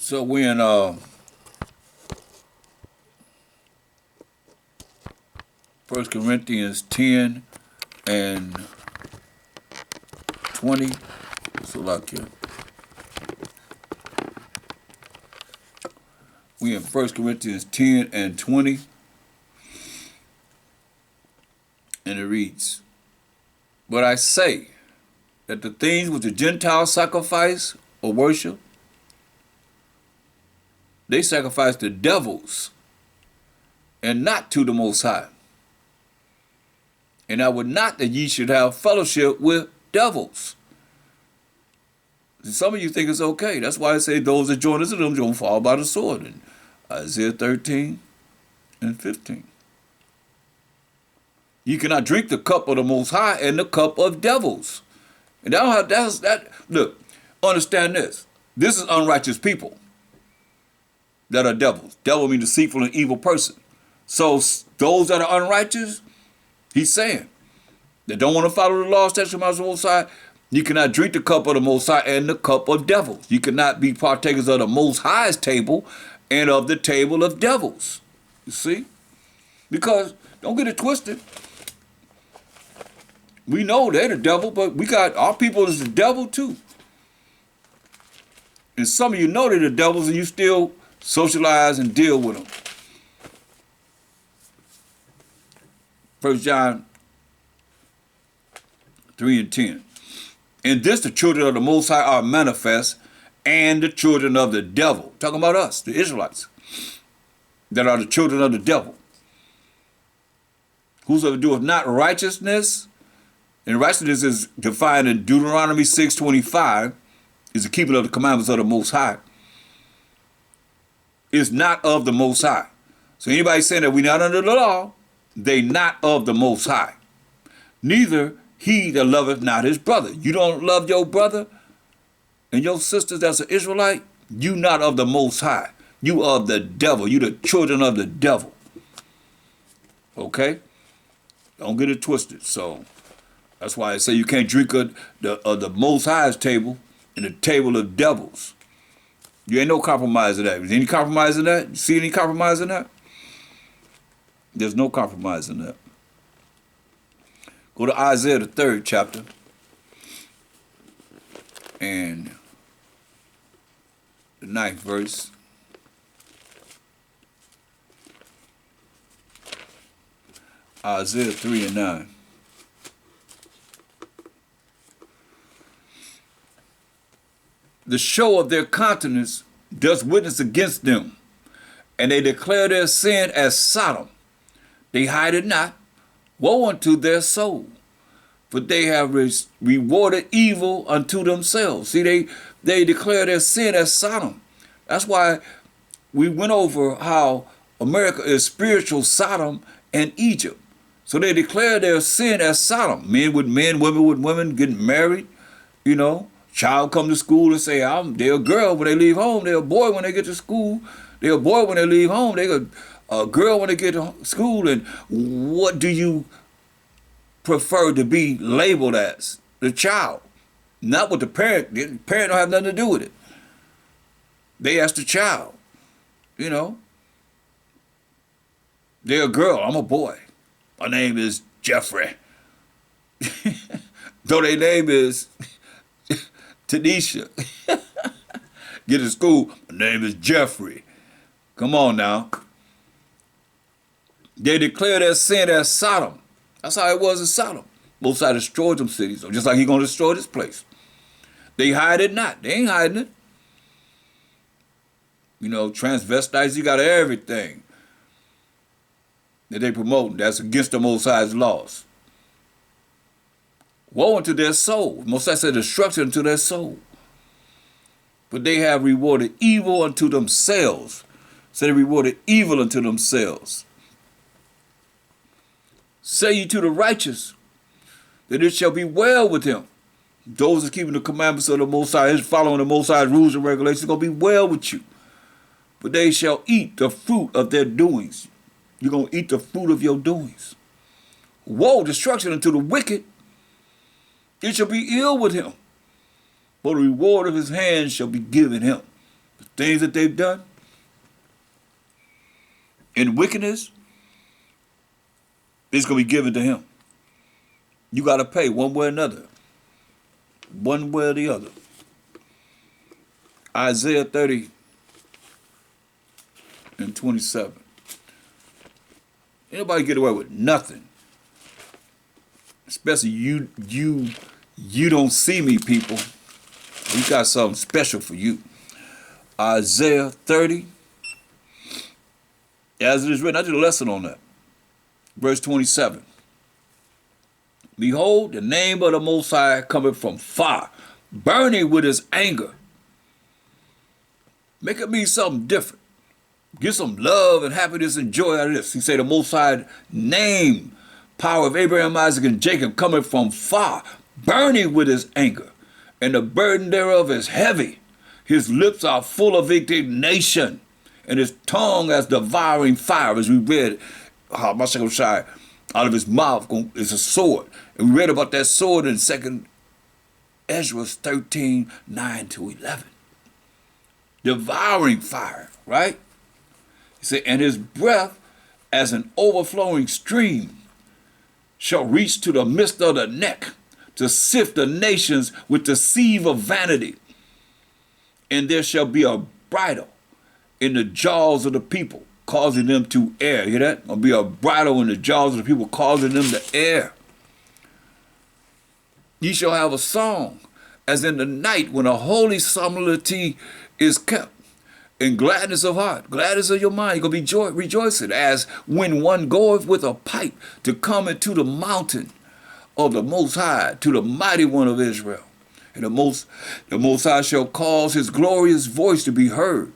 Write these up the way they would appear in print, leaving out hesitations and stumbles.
So we're in 1 Corinthians 10 and 20. So like here. We in 1 Corinthians 10 and 20. And it reads, "But I say that the things which the Gentiles sacrifice or worship, they sacrifice to devils and not to the Most High. And I would not that ye should have fellowship with devils." Some of you think it's okay. That's why I say those that join us in them don't fall by the sword in Isaiah 13 and 15. You cannot drink the cup of the Most High and the cup of devils. And look, understand this. This is unrighteous people that are devils. Devil means deceitful and evil person. So those that are unrighteous, he's saying, that don't want to follow the law, statutes, and of the Most High, you cannot drink the cup of the Most High and the cup of devils. You cannot be partakers of the Most High's table and of the table of devils. You see? Because, don't get it twisted. We know they're the devil, but we got our people is the devil too. And some of you know they're the devils and you still socialize and deal with them. 1 John 3 and 10. "In this the children of the Most High are manifest, and the children of the devil." Talking about us, the Israelites, that are the children of the devil. "Whosoever doeth not righteousness," and righteousness is defined in Deuteronomy 6:25, is the keeping of the commandments of the Most High, "is not of the Most High." So anybody saying that we're not under the law, they not of the Most High. "Neither he that loveth not his brother." You don't love your brother and your sisters that's an Israelite, you not of the Most High. You of the devil. You the children of the devil. Okay? Don't get it twisted. So that's why I say you can't drink of the Most High's table and the table of devils. You ain't no compromise in that. Is there any compromise in that? You see any compromise in that? There's no compromise in that. Go to Isaiah, the 3rd chapter, and the 9th verse. Isaiah 3 and 9. "The show of their countenance does witness against them, and they declare their sin as Sodom. They hide it not. Woe unto their soul, for they have rewarded evil unto themselves." See, they declare their sin as Sodom. That's why we went over how America is spiritual Sodom and Egypt. So they declare their sin as Sodom. Men with men, women with women, getting married, you know. Child come to school and say, they're a girl when they leave home. They're a boy when they get to school. They're a boy when they leave home. They're a girl when they get to school. And what do you prefer to be labeled as? The child. Not what the parent. The parent don't have nothing to do with it. They ask the child, you know. They're a girl. I'm a boy. My name is Jeffrey. Though their name is Tanisha. Get to school. My name is Jeffrey. Come on now. They declare their sin as Sodom. That's how it was in Sodom. Most High destroyed them cities, just like he's going to destroy this place. They hide it not. They ain't hiding it. You know, transvestites, you got everything that they promote that's against the Most High's laws. Woe unto their soul. Most High said destruction unto their soul. But they have rewarded evil unto themselves. So they rewarded evil unto themselves. "Say ye to the righteous, that it shall be well with him." Those that keeping the commandments of the Most High, following the Most High's rules and regulations, it's going to be well with you. "But they shall eat the fruit of their doings." You're going to eat the fruit of your doings. "Woe, destruction unto the wicked. It shall be ill with him. For the reward of his hands shall be given him." The things that they've done in wickedness, it's going to be given to him. You got to pay one way or another. One way or the other. Isaiah 30 and 27. Anybody get away with nothing. Especially you don't see me, people. We got something special for you. Isaiah 30. As it is written, I did a lesson on that. Verse 27. Behold, the name of the Most High cometh from far, burning with his anger. Make it mean something different. Get some love and happiness and joy out of this. He said the Most High name, power of Abraham, Isaac, and Jacob, coming from far, burning with his anger. And the burden thereof is heavy. His lips are full of indignation, and his tongue as devouring fire, as we read, out of his mouth is a sword. And we read about that sword in 2 Ezra 13, 9 to 11. Devouring fire, right? He said, and his breath as an overflowing stream shall reach to the midst of the neck to sift the nations with the sieve of vanity. And there shall be a bridle in the jaws of the people, causing them to err. Hear that? There'll be a bridle in the jaws of the people, causing them to err. Ye shall have a song, as in the night when a holy solemnity is kept, in gladness of heart, gladness of your mind. You're going to be rejoicing, as when one goeth with a pipe to come into the mountain of the Most High, to the mighty one of Israel. And the Most High shall cause his glorious voice to be heard.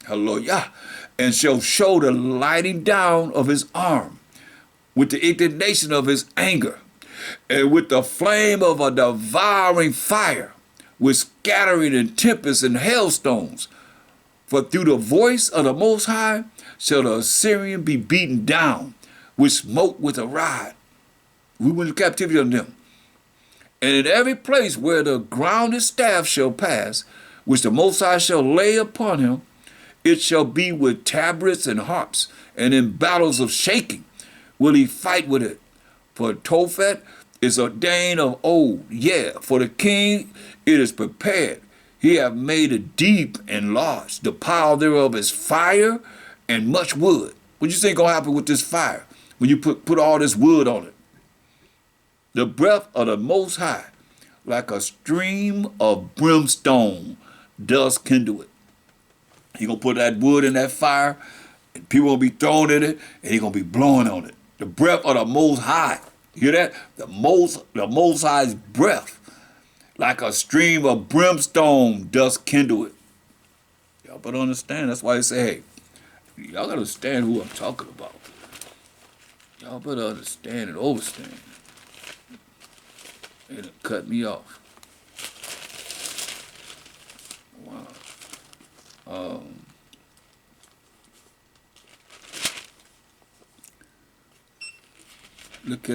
Hallelujah. And shall show the lighting down of his arm with the indignation of his anger, and with the flame of a devouring fire, with scattering and tempest and hailstones. For through the voice of the Most High shall the Assyrian be beaten down, with smote with a rod. We went into captivity on them. And in every place where the grounded staff shall pass, which the Most High shall lay upon him, it shall be with tabrets and harps, and in battles of shaking will he fight with it. For Tophet is ordained of old, for the king it is prepared. He hath made it deep and large. The power thereof is fire and much wood. What do you think gonna happen with this fire when you put all this wood on it? The breath of the Most High, like a stream of brimstone, does kindle it. He gonna put that wood in that fire, and people gonna be thrown in it, and he gonna be blowing on it. The breath of the Most High. You hear that? The Most High's breath, like a stream of brimstone, does kindle it. Y'all better understand. That's why he say, hey, y'all gotta understand who I'm talking about. Y'all better understand and overstand. They done cut me off. Wow. Look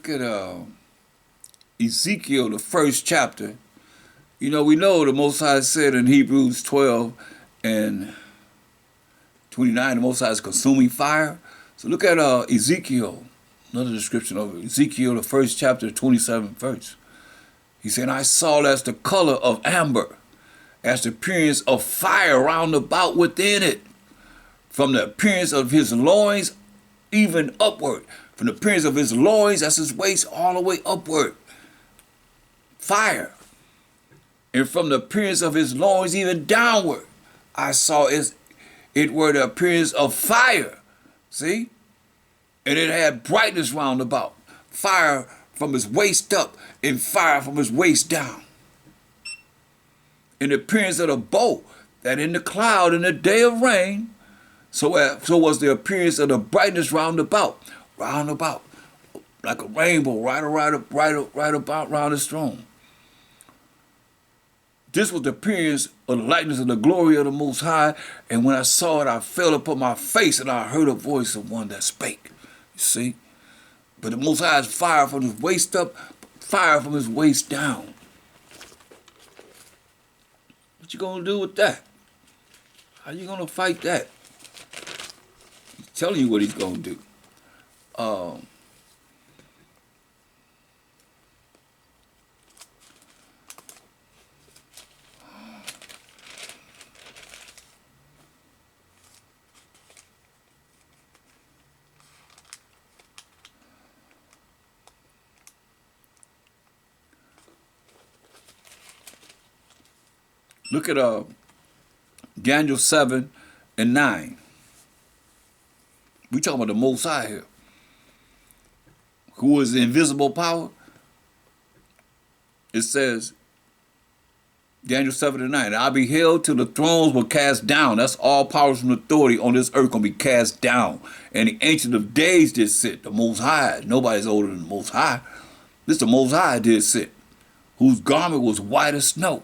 at Ezekiel, the first chapter. You know, we know the Most High said in Hebrews 12 and 29, the Most High is consuming fire. So look at Ezekiel, another description of Ezekiel, the first chapter, 27th verse. He said, I saw as the color of amber, as the appearance of fire round about within it, from the appearance of his loins even upward. From the appearance of his loins, that's his waist, all the way upward. Fire. And from the appearance of his loins even downward, I saw it were the appearance of fire. See? And it had brightness round about. Fire from his waist up and fire from his waist down. In the appearance of the bow, that in the cloud in the day of rain, so was the appearance of the brightness round about, like a rainbow right about round his throne. This was the appearance of the likeness of the glory of the Most High. And when I saw it, I fell upon my face, and I heard a voice of one that spake. You see? But the Most High is fire from his waist up, fire from his waist down. What you gonna do with that? How you gonna fight that? He's telling you what he's gonna do. Look at Daniel 7 and 9. We talking about the Most High here, who is the invisible power. It says, Daniel 7 and 9, I beheld till the thrones were cast down. That's all powers and authority on this earth gonna be cast down. And the Ancient of Days did sit, the Most High. Nobody's older than the Most High. This the Most High did sit, whose garment was white as snow.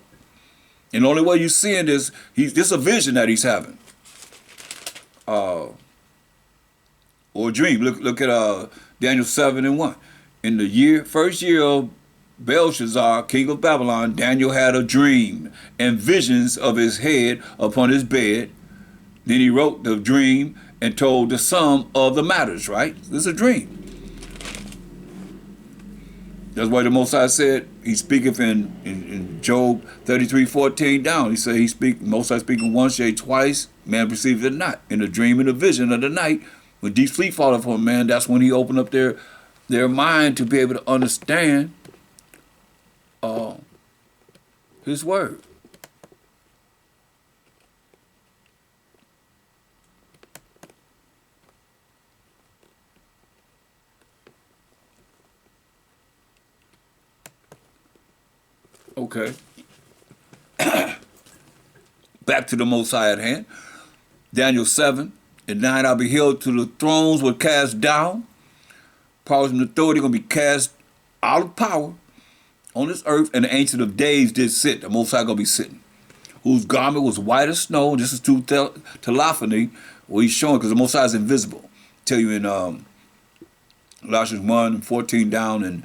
And the only way you're seeing this, this a vision that he's having. Or a dream. Look at Daniel 7 and 1. In the first year of Belshazzar, king of Babylon, Daniel had a dream and visions of his head upon his bed. Then he wrote the dream and told the sum of the matters, right? This is a dream. That's why the Most High said, he speaketh in Job 33:14 down. He said, Most High speaking once, yea, twice, man perceiveth it not. In the dream and the vision of the night, when deep sleep falleth upon man, that's when he opened up their mind to be able to understand his word. Okay. Back to the Most High at hand. Daniel 7 and 9, I beheld till the thrones were cast down. Powers and authority going to be cast out of power on this earth, and the Ancient of Days did sit. The Most High going to be sitting, whose garment was white as snow. This is to telephony, where he's showing, because the Most High is invisible. Tell you in Colossians 1:14 down, and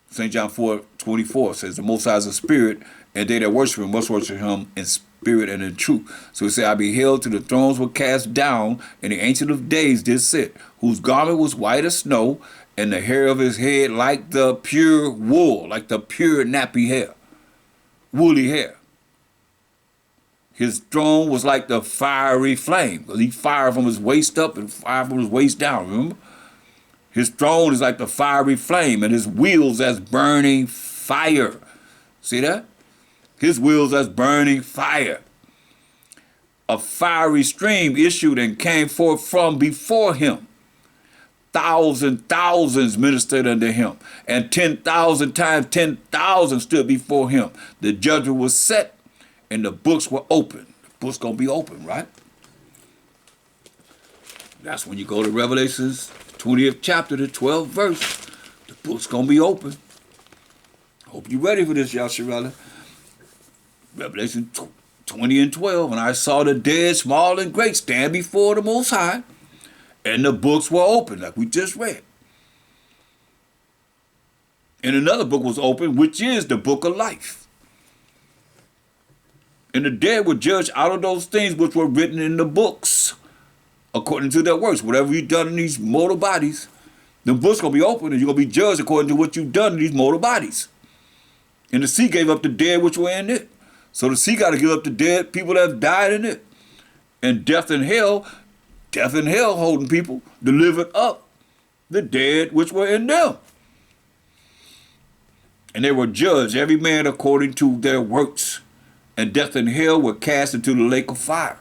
St. John 4:24 says, the Most High is a spirit, and they that worship him must worship him in spirit and in truth. So he said, I beheld till the thrones were cast down, and the Ancient of Days did sit, whose garment was white as snow, and the hair of his head like the pure wool, like the pure nappy hair, woolly hair. His throne was like the fiery flame, because he fired from his waist up and fire from his waist down, remember? His throne is like the fiery flame, and his wheels as burning fire. See that? His wheels as burning fire. A fiery stream issued and came forth from before him. Thousands ministered unto him, and 10,000 times 10,000 stood before him. The judgment was set, and the books were open. The book's gonna be open, right? That's when you go to Revelations 20th chapter, the 12th verse. The book's gonna be open. Hope you're ready for this, Yasharella. Revelation 20 and 12. And I saw the dead, small and great, stand before the Most High, and the books were open, like we just read. And another book was open, which is the book of life. And the dead were judged out of those things which were written in the books, according to their works. Whatever you've done in these mortal bodies, the book's going to be open, and you're going to be judged according to what you've done in these mortal bodies. And the sea gave up the dead which were in it. So the sea got to give up the dead people that have died in it. And death and hell holding people, delivered up the dead which were in them. And they were judged, every man according to their works. And death and hell were cast into the lake of fire.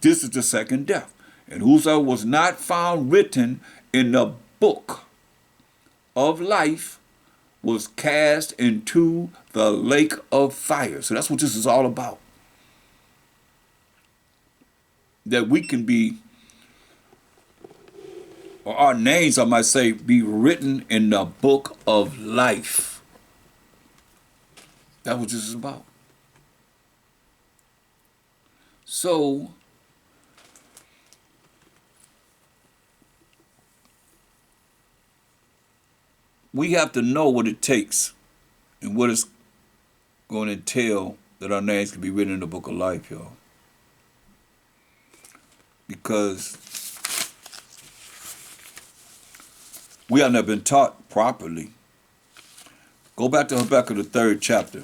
This is the second death. And whoso was not found written in the book of life was cast into the lake of fire. So that's what this is all about. That we can be, or our names, I might say, be written in the book of life. That's what this is about. So, we have to know what it takes and what it's going to entail that our names can be written in the book of life, y'all. Because we have not been taught properly. Go back to Habakkuk, the 3rd chapter.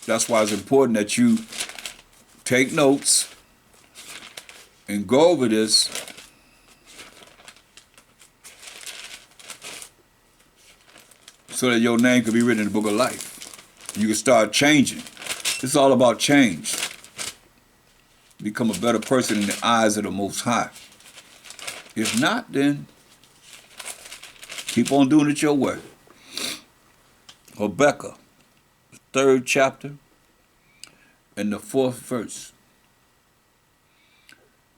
That's why it's important that you take notes and go over this so that your name can be written in the book of life. You can start changing. It's all about change. Become a better person in the eyes of the Most High. If not, then keep on doing it your way. Habakkuk, the 3rd chapter, and the 4th verse.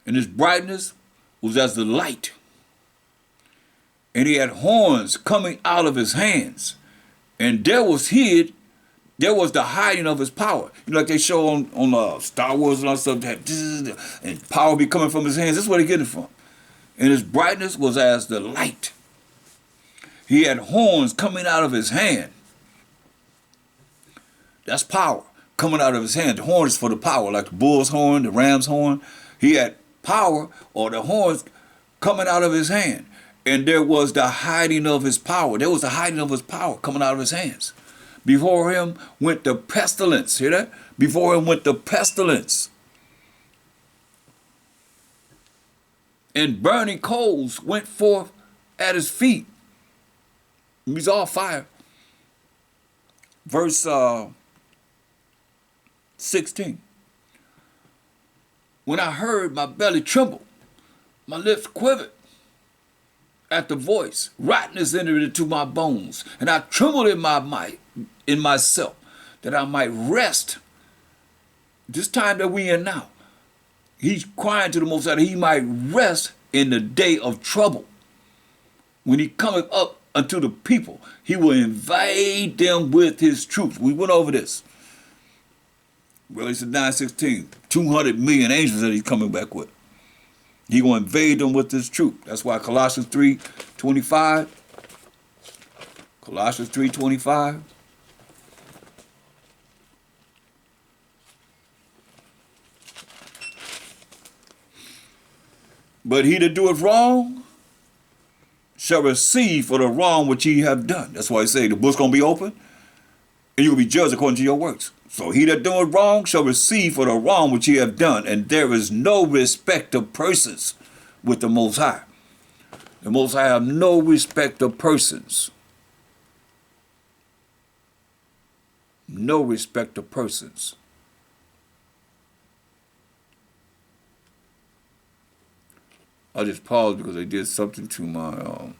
And his brightness was as the light, and he had horns coming out of his hands, and there was the hiding of his power. You know, like they show on Star Wars and all stuff, that and power be coming from his hands. That's where they get it from. And his brightness was as the light. He had horns coming out of his hand. That's power coming out of his hand. The horn is for the power, like the bull's horn, the ram's horn. He had power, or the horns coming out of his hand. And there was the hiding of his power. There was the hiding of his power coming out of his hands. Before him went the pestilence. Hear that? Before him went the pestilence. And burning coals went forth at his feet. He's all fire. Verse 16. When I heard, my belly trembled, my lips quivered at the voice. Rottenness entered into my bones, and I trembled in myself, that I might rest. This time that we in now, he's crying to the Most High that he might rest in the day of trouble. When he cometh up unto the people, he will invade them with his troops. We went over this. Revelation 9:16, 200 million angels that he's coming back with. He going to invade them with his troop. That's why Colossians 3:25. Colossians 3:25. But he that doeth wrong shall receive for the wrong which ye have done. That's why I say the book's going to be open, and you'll be judged according to your works. So he that doeth wrong shall receive for the wrong which ye have done. And there is no respect of persons with the Most High. The Most High have no respect of persons. No respect of persons. I just paused because I did something to my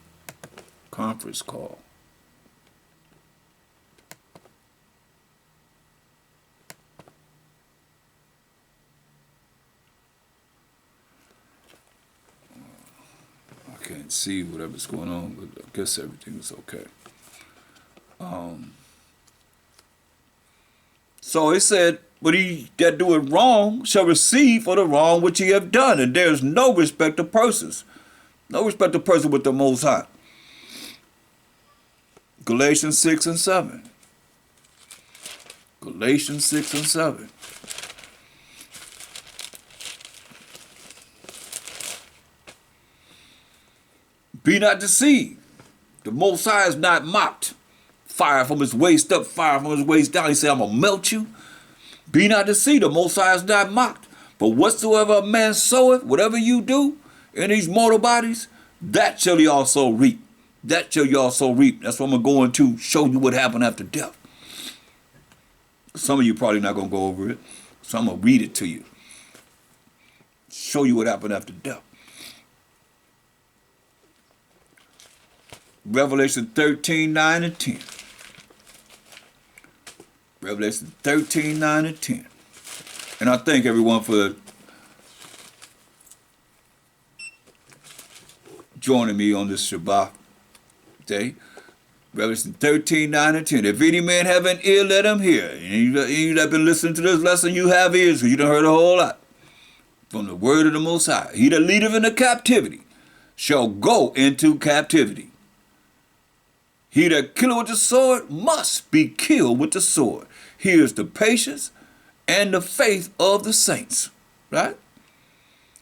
conference call. I can't see whatever's going on, but I guess everything is okay. So it said, but he that doeth wrong shall receive for the wrong which he have done. And there is no respect of persons. No respect of person with the Most High. Galatians 6 and 7. Galatians 6 and 7. Be not deceived. The Most High is not mocked. Fire from his waist up, fire from his waist down. He said, I'm going to melt you. Be not deceived. The Most High is not mocked. But whatsoever a man soweth, whatever you do in these mortal bodies, that shall he also reap. That shall you also reap. That's what I'm going to show you what happened after death. Some of you probably not going to go over it. So I'm going to read it to you. Show you what happened after death. Revelation 13, 9 and 10. Revelation 13, 9 and 10. And I thank everyone for joining me on this Shabbat day. Revelation 13, 9 and 10. If any man have an ear, let him hear. And you that been listening to this lesson, you have ears, because you done heard a whole lot from the word of the Most High. He that leadeth into captivity shall go into captivity. He that killeth with the sword must be killed with the sword. Here is the patience and the faith of the saints. Right?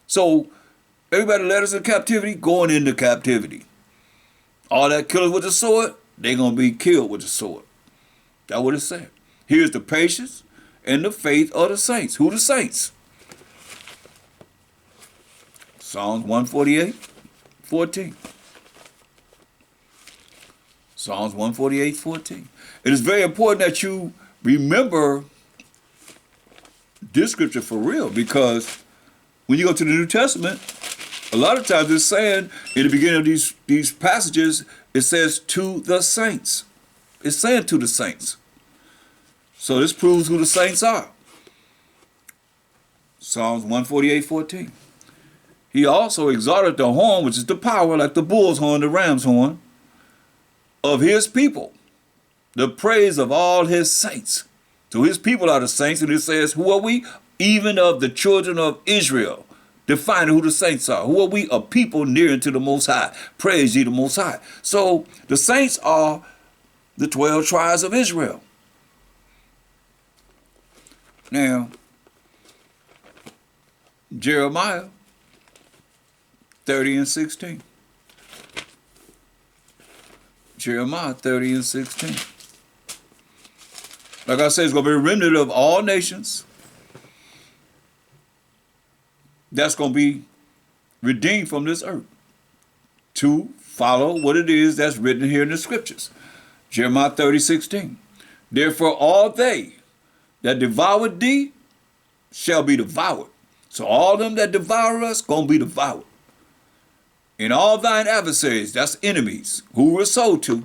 So, everybody led us into captivity, going into captivity. All that killeth with the sword, they're going to be killed with the sword. That's what it said. Here's the patience and the faith of the saints. Who the saints? Psalms 148, 14. Psalms 148, 14. It is very important that you remember this scripture for real, because when you go to the New Testament, a lot of times it's saying, in the beginning of these passages, it says to the saints. It's saying to the saints. So this proves who the saints are. Psalms 148, 14. He also exalted the horn, which is the power, like the bull's horn, the ram's horn, of his people, the praise of all his saints. So his people are the saints, and it says, who are we? Even of the children of Israel. Defining who the saints are. Who are we? A people near unto the Most High. Praise ye the Most High. So the saints are the 12 tribes of Israel. Now, Jeremiah 30 and 16. Jeremiah 30 and 16. Like I said, it's going to be a remnant of all nations that's going to be redeemed from this earth to follow what it is that's written here in the scriptures. Jeremiah 30, 16. Therefore all they that devoured thee shall be devoured. So all them that devour us going to be devoured. And all thine adversaries, that's enemies, who we're sold to,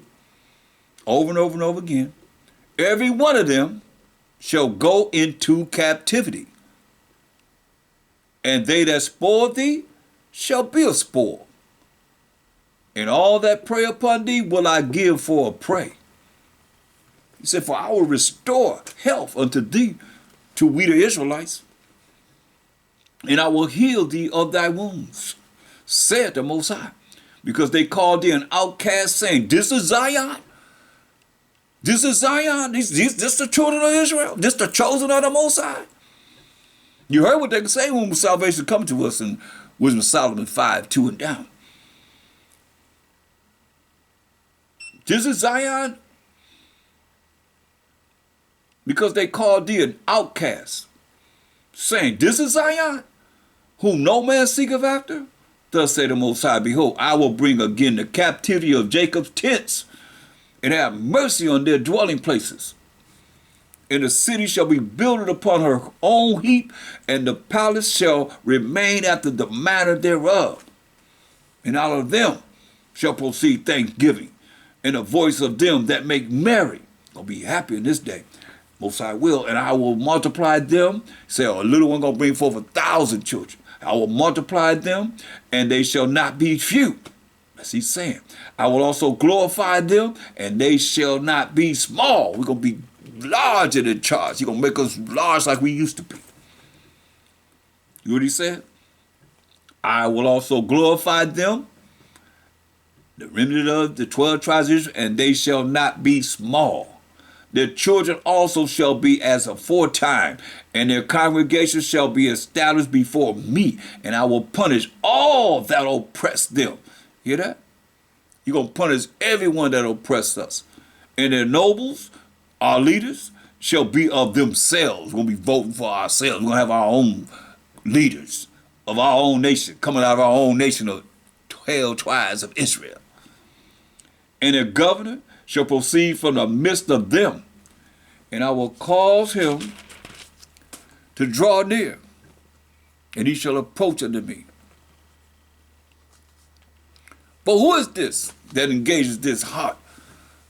over and over and over again, every one of them shall go into captivity. And they that spoil thee shall be a spoil. And all that prey upon thee will I give for a prey. He said, for I will restore health unto thee, to we the Israelites, and I will heal thee of thy wounds, said the Most High. Because they called thee an outcast, saying, this is Zion. This is Zion. This the children of Israel. This the chosen of the Most High. You heard what they could say when salvation come to us in Wisdom of Solomon 5, 2 and down. This is Zion. Because they called thee an outcast, saying, this is Zion, whom no man seeketh after. Thus said the Most High, behold, I will bring again the captivity of Jacob's tents, and have mercy on their dwelling places. And the city shall be builded upon her own heap, and the palace shall remain after the manner thereof. And out of them shall proceed thanksgiving, and the voice of them that make merry. Gonna be happy in this day. Most High will, and I will multiply them. Say, a little one gonna bring forth 1,000 children. I will multiply them, and they shall not be few. That's he's saying. I will also glorify them, and they shall not be small. We're gonna be larger than charge. He's going to make us large like we used to be. You know what he said? I will also glorify them, the remnant of the 12 tribes of Israel, and they shall not be small. Their children also shall be as aforetime, and their congregation shall be established before me, and I will punish all that oppress them. Hear that? You're going to punish everyone that oppressed us. And their nobles, our leaders, shall be of themselves. We're going to be voting for ourselves. We're going to have our own leaders of our own nation, coming out of our own nation of 12 tribes of Israel. And their governor shall proceed from the midst of them, and I will cause him to draw near, and he shall approach unto me. But who is this that engages this heart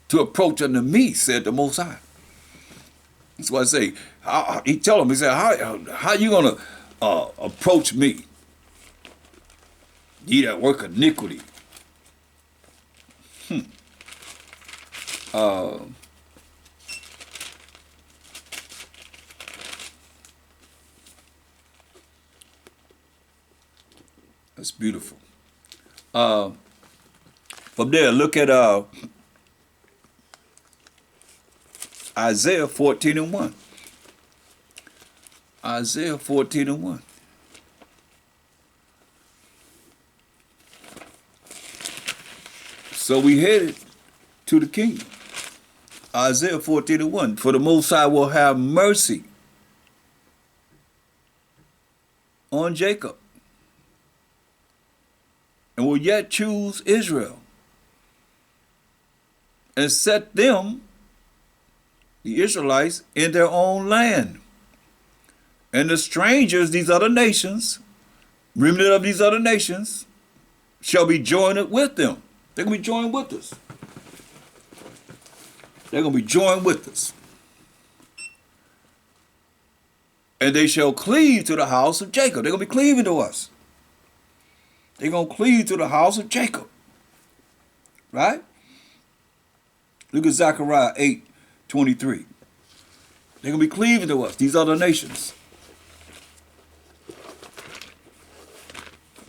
to approach unto me, said the Most High? That's why I say, he told him, he said, how you going to approach me? Ye that work iniquity, That's beautiful. From there, look at Isaiah 14 and 1. Isaiah 14 and 1. So we headed to the kingdom. Isaiah 14 and 1. For the Most High will have mercy on Jacob and will yet choose Israel and set them, the Israelites, in their own land. And the strangers, these other nations, remnant of these other nations, shall be joined with them. They're going to be joined with us. They're going to be joined with us. And they shall cleave to the house of Jacob. They're going to be cleaving to us. They're going to cleave to the house of Jacob. Right? Look at Zechariah 8:23. They're going to be cleaving to us, these other nations.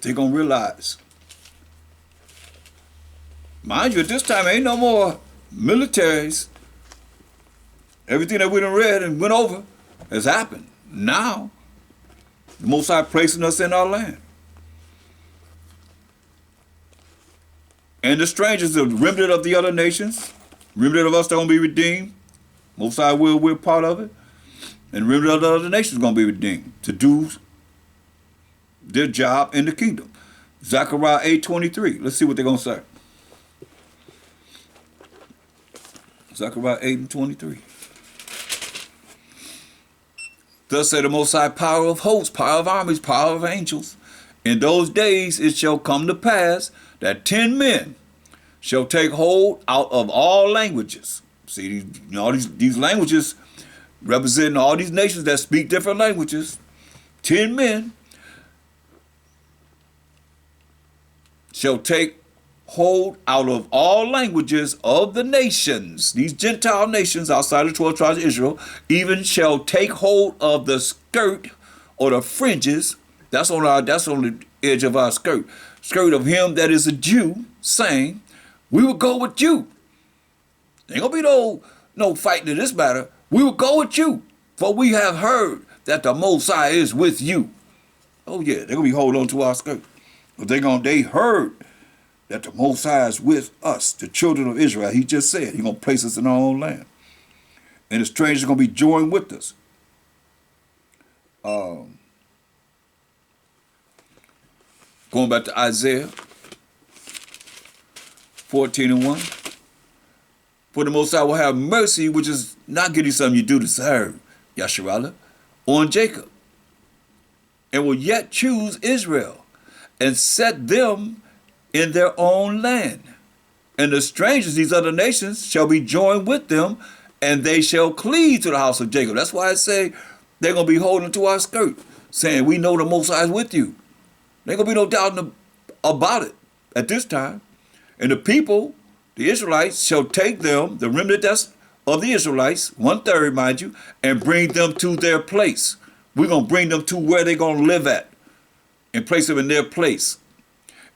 They're going to realize. Mind you, at this time, ain't no more militaries. Everything that we done read and went over has happened. Now, the Most High placing us in our land. And the strangers, the remnant of the other nations, remnant of us that are going to be redeemed, Most High we're part of it, and remnant of the other nations are going to be redeemed to do their job in the kingdom. Zechariah 8:23. Let's see what they're going to say. Zechariah 8:23. Thus said the Most High, power of hosts, power of armies, power of angels. In those days it shall come to pass that 10 men shall take hold out of all languages. See, all these languages representing all these nations that speak different languages. 10 men shall take hold out of all languages of the nations. These Gentile nations outside the 12 tribes of Israel even shall take hold of the skirt or the fringes. That's on the edge of our skirt. Skirt of him that is a Jew, saying, we will go with you. Ain't gonna be no fighting in this matter. We will go with you, for we have heard that the Most High is with you. Oh yeah, they're gonna be holding on to our skirt. But they heard that the Most High is with us, the children of Israel. He just said he's gonna place us in our own land. And the strangers are gonna be joined with us. Going back to Isaiah 14 and 1. For the Most High will have mercy, which is not getting something you do to serve, Yasharallah, on Jacob, and will yet choose Israel, and set them in their own land. And the strangers, these other nations, shall be joined with them, and they shall cleave to the house of Jacob. That's why I say they're going to be holding to our skirt, saying, we know the Most High is with you. There ain't going to be no doubt about it at this time. And the people, the Israelites, shall take them, the remnant of the Israelites, 1/3, mind you, and bring them to their place. We're going to bring them to where they're going to live at and place them in their place.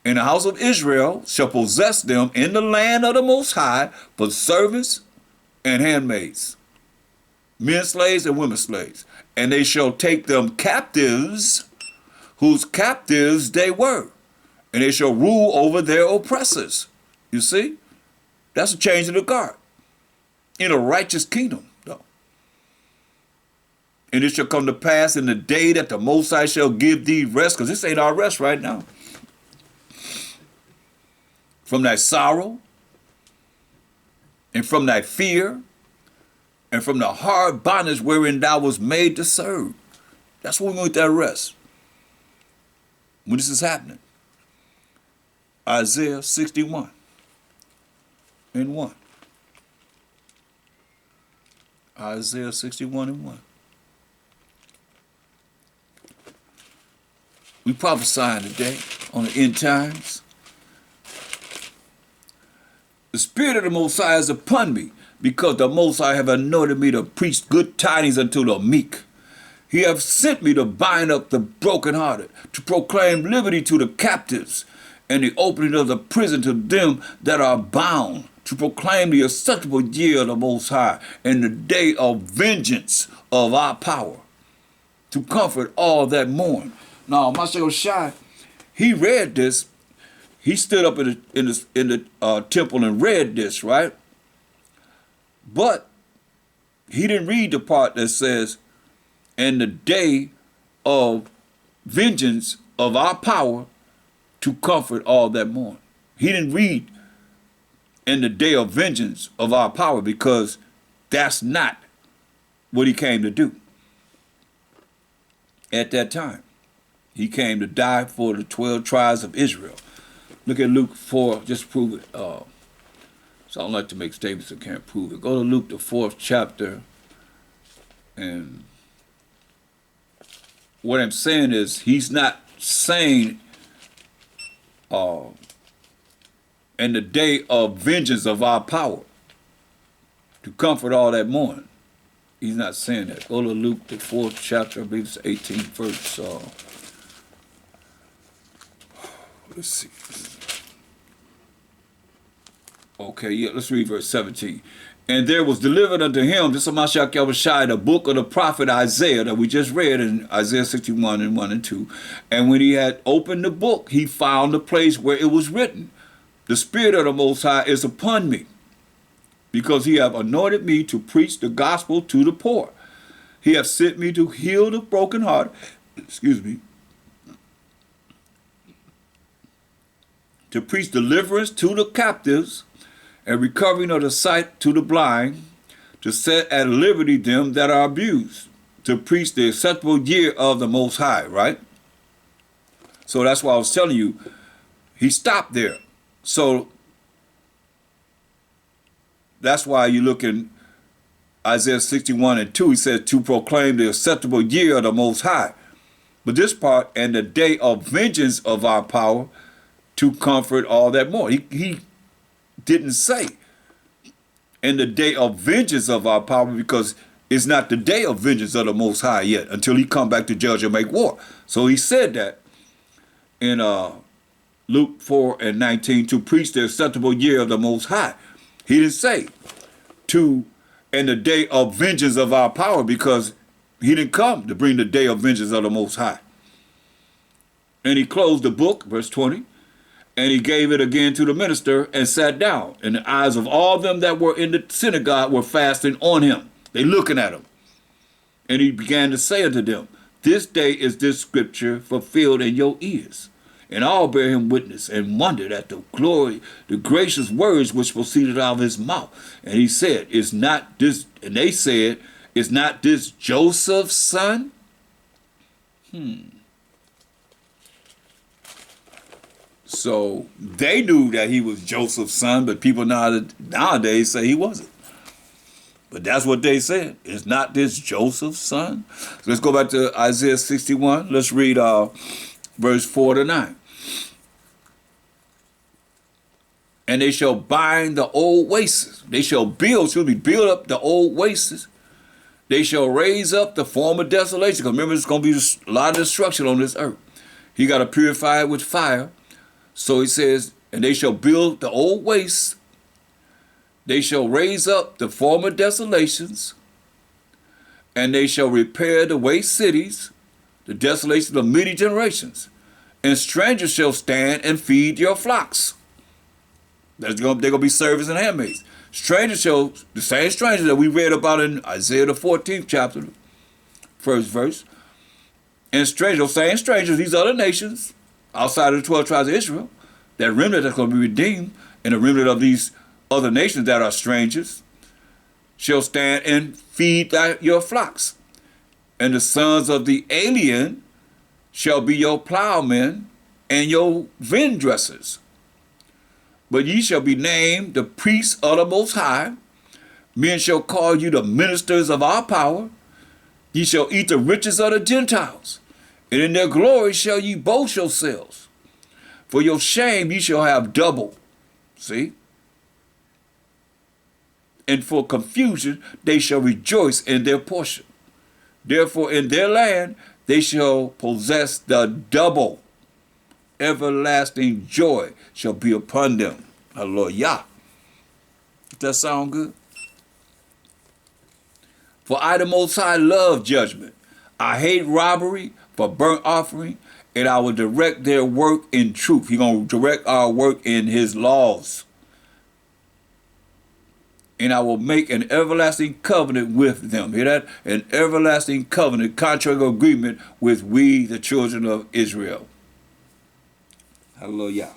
And the house of Israel shall possess them in the land of the Most High for servants and handmaids, men slaves and women slaves. And they shall take them captives, whose captives they were, and they shall rule over their oppressors. You see? That's a change of the guard in a righteous kingdom, though. And it shall come to pass in the day that the Most High shall give thee rest, because this ain't our rest right now, from thy sorrow, and from thy fear, and from the hard bondage wherein thou was made to serve. That's when we get that rest. When this is happening. Isaiah 61 and 1. Isaiah 61 and 1. We prophesying today on the end times. The Spirit of the Most High is upon me, because the Most High have anointed me to preach good tidings unto the meek. He hath sent me to bind up the brokenhearted, to proclaim liberty to the captives, and the opening of the prison to them that are bound, to proclaim the acceptable year of the Most High, and the day of vengeance of our power, to comfort all that mourn. Now, Marshal Shai, he read this. He stood up in the temple and read this, right? But he didn't read the part that says, "And the day of vengeance of our power to comfort all that mourn." He didn't read "in the day of vengeance of our power," because that's not what he came to do at that time. He came to die for the 12 tribes of Israel. Look at Luke 4, just prove it. So I don't like to make statements that can't prove it. Go to Luke, the 4th chapter. And what I'm saying is, he's not saying in the day of vengeance of our power to comfort all that mourn. He's not saying that. Go to Luke, the 4th chapter, I believe it's 18th verse. Let's see. Okay, yeah, let's read verse 17. "And there was delivered unto him," this is Mashiach Yahushua, "the book of the prophet Isaiah," that we just read in Isaiah 61 and 1 and 2. "And when he had opened the book, he found the place where it was written, The Spirit of the Most High is upon me, because he hath anointed me to preach the gospel to the poor. He hath sent me to heal the brokenhearted," "to preach deliverance to the captives, and recovering of the sight to the blind, to set at liberty them that are abused, to preach the acceptable year of the Most High," right? So that's why I was telling you, he stopped there. So that's why you look in Isaiah 61 and 2, he says, "to proclaim the acceptable year of the Most High." But this part, "and the day of vengeance of our power, to comfort all that mourn." He didn't say "in the day of vengeance of our power," because it's not the day of vengeance of the Most High yet, until he come back to judge and make war. So he said that in Luke 4 and 19, "to preach the acceptable year of the Most High." He didn't say "in the day of vengeance of our power," because he didn't come to bring the day of vengeance of the Most High. "And he closed the book," verse 20, "and he gave it again to the minister, and sat down. And the eyes of all them that were in the synagogue were fastened on him." They looking at him. "And he began to say unto them, This day is this scripture fulfilled in your ears. And all bear him witness, and wondered at the glory, the gracious words which proceeded out of his mouth. And he said, Is not this," and they said, "Is not this Joseph's son?" So they knew that he was Joseph's son, but people nowadays say he wasn't. But that's what they said. "Is not this Joseph's son?" So let's go back to Isaiah 61. Let's read verse 4 to 9. "And they shall bind the old wastes. They shall build up the old wastes. They shall raise up the former desolation." Because remember, there's going to be a lot of destruction on this earth. He got to purify it with fire. So he says, "And they shall build the old wastes. They shall raise up the former desolations. And they shall repair the waste cities, the desolations of many generations. And strangers shall stand and feed your flocks." They're going to be servants and handmaids. The same strangers that we read about in Isaiah the 14th chapter, first verse. "And strangers, same strangers, these other nations, outside of the 12 tribes of Israel, that remnant that's going to be redeemed, and the remnant of these other nations that are strangers, shall stand and feed your flocks. And the sons of the alien shall be your plowmen and your vine dressers. But ye shall be named the priests of the Most High. Men shall call you the ministers of our power. Ye shall eat the riches of the Gentiles, and in their glory shall ye boast yourselves. For your shame ye shall have double." See? and for confusion they shall rejoice in their portion. Therefore in their land they shall possess the double. Everlasting joy shall be upon them. Hallelujah. Does that sound good? For I, the Most High, love judgment. I hate robbery for burnt offering, and I will direct their work in truth. He's going to direct our work in his laws. And I will make an everlasting covenant with them. Hear that? An everlasting covenant, contract agreement with we, the children of Israel. Hallelujah.